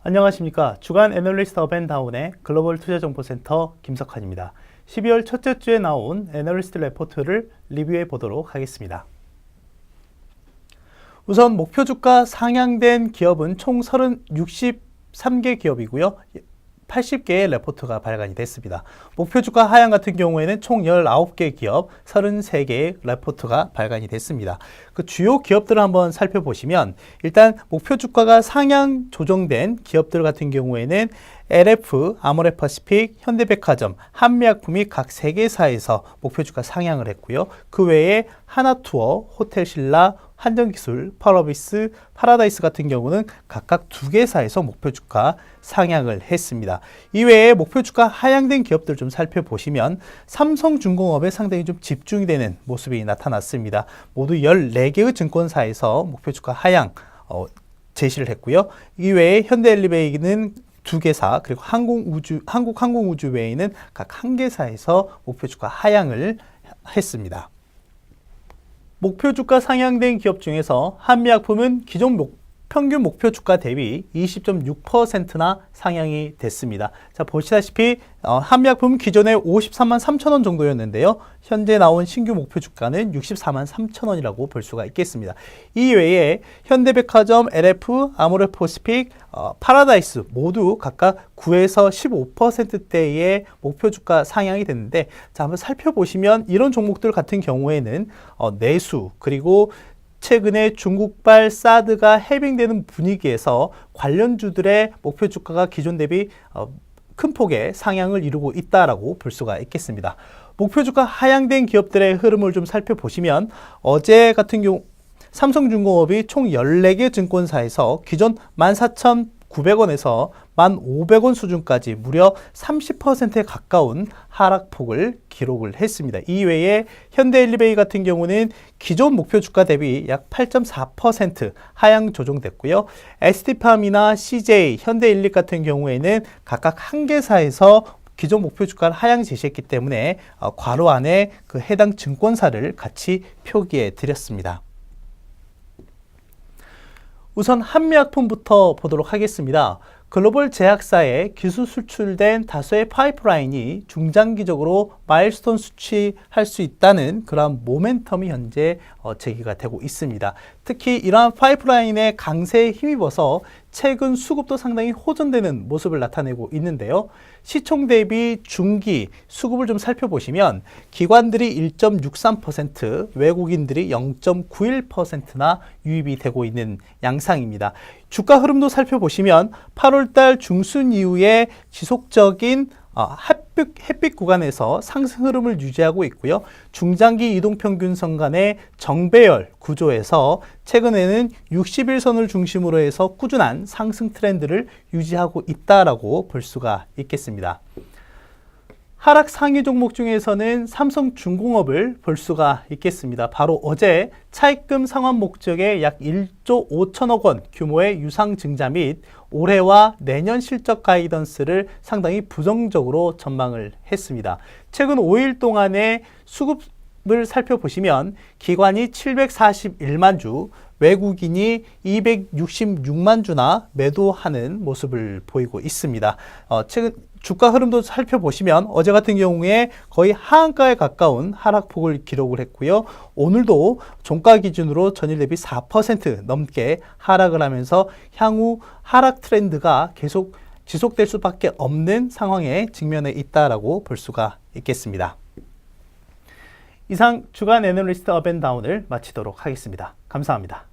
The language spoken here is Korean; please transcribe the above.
안녕하십니까. 주간 애널리스트 업앤다운의 글로벌 투자정보센터 김석환입니다. 12월 첫째 주에 나온 애널리스트 레포트를 리뷰해 보도록 하겠습니다. 우선 목표 주가 상향된 기업은 총 63개 기업이고요. 80개의 레포트가 발간이 됐습니다. 목표 주가 하향 같은 경우에는 총 19개 기업, 33개의 레포트가 발간이 됐습니다. 그 주요 기업들을 한번 살펴보시면 일단 목표 주가가 상향 조정된 기업들 같은 경우에는 LF, 아모레퍼시픽, 현대백화점, 한미약품이 각 3개사에서 목표 주가 상향을 했고요. 그 외에 하나투어, 호텔신라, 한전기술, 펄어비스, 파라다이스 같은 경우는 각각 2개사에서 목표 주가 상향을 했습니다. 이외에 목표 주가 하향된 기업들 좀 살펴보시면 삼성중공업에 상당히 좀 집중이 되는 모습이 나타났습니다. 모두 14개의 증권사에서 목표 주가 하향 제시를 했고요. 이외에 현대엘리베이는 2개사, 그리고 한국항공우주 외에는 각 1개사에서 목표 주가 하향을 했습니다. 목표 주가 상향된 기업 중에서 한미약품은 기존 평균 목표 주가 대비 20.6%나 상향이 됐습니다. 자, 보시다시피 한미약품은 기존에 53만 3천 원 정도였는데요. 현재 나온 신규 목표 주가는 64만 3천 원이라고 볼 수가 있겠습니다. 이 외에 현대백화점, LF, 아모레퍼시픽, 파라다이스 모두 각각 9에서 15%대의 목표 주가 상향이 됐는데, 자, 한번 살펴보시면 이런 종목들 같은 경우에는 내수 그리고 최근에 중국발 사드가 해빙되는 분위기에서 관련주들의 목표 주가가 기존 대비 큰 폭의 상향을 이루고 있다라고 볼 수가 있겠습니다. 목표 주가 하향된 기업들의 흐름을 좀 살펴보시면 어제 같은 경우 삼성중공업이 총 14개 증권사에서 기존 14,900원에서 1,500원 수준까지 무려 30%에 가까운 하락폭을 기록을 했습니다. 이외에 현대일리베이 같은 경우는 기존 목표 주가 대비 약 8.4% 하향 조정됐고요. ST팜이나 CJ, 현대일릭 같은 경우에는 각각 1개사에서 기존 목표 주가를 하향 제시했기 때문에 괄호 안에 그 해당 증권사를 같이 표기해 드렸습니다. 우선 한미약품부터 보도록 하겠습니다. 글로벌 제약사에 기술 수출된 다수의 파이프라인이 중장기적으로 마일스톤 수취할 수 있다는 그런 모멘텀이 현재 제기가 되고 있습니다. 특히 이러한 파이프라인의 강세에 힘입어서 최근 수급도 상당히 호전되는 모습을 나타내고 있는데요. 시총 대비 중기 수급을 좀 살펴보시면 기관들이 1.63%, 외국인들이 0.91%나 유입이 되고 있는 양상입니다. 주가 흐름도 살펴보시면 8월달 중순 이후에 지속적인 햇빛 구간에서 상승 흐름을 유지하고 있고요. 중장기 이동평균선 간의 정배열 구조에서 최근에는 60일선을 중심으로 해서 꾸준한 상승 트렌드를 유지하고 있다라고 볼 수가 있겠습니다. 하락 상위 종목 중에서는 삼성중공업을 볼 수가 있겠습니다. 바로 어제 차입금 상환 목적의 약 1조 5천억 원 규모의 유상증자 및 올해와 내년 실적 가이던스를 상당히 부정적으로 전망을 했습니다. 최근 5일 동안의 수급을 살펴보시면 기관이 741만 주, 외국인이 266만 주나 매도하는 모습을 보이고 있습니다. 최근 주가 흐름도 살펴보시면 어제 같은 경우에 거의 하한가에 가까운 하락폭을 기록을 했고요. 오늘도 종가 기준으로 전일 대비 4% 넘게 하락을 하면서 향후 하락 트렌드가 계속 지속될 수밖에 없는 상황에 직면해 있다라고 볼 수가 있겠습니다. 이상 주간 애널리스트 업앤다운을 마치도록 하겠습니다. 감사합니다.